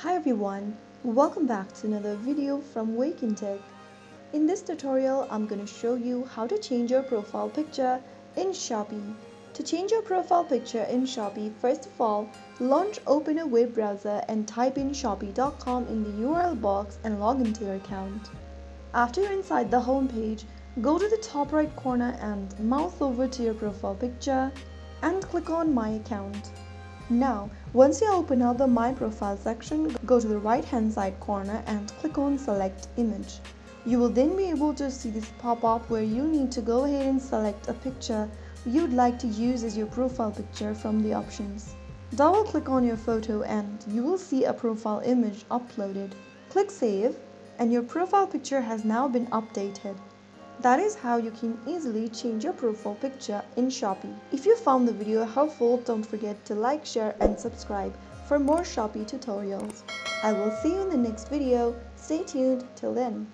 Hi everyone, welcome back to another video from Wake&Tech. In this tutorial, I'm going to show you how to change your profile picture in Shopee. To change your profile picture in Shopee, first of all, open a web browser and type in shopee.com in the URL box and log into your account. After you're inside the home page, go to the top right corner and mouse over to your profile picture and click on My Account. Now, once you open up the My Profile section, go to the right hand side corner and click on Select Image. You will then be able to see this pop up where you need to go ahead and select a picture you'd like to use as your profile picture from the options. Double click on your photo and you will see a profile image uploaded. Click Save and your profile picture has now been updated. That is how you can easily change your profile picture in Shopee. If you found the video helpful, don't forget to like, share and subscribe for more Shopee tutorials. I will see you in the next video. Stay tuned till then.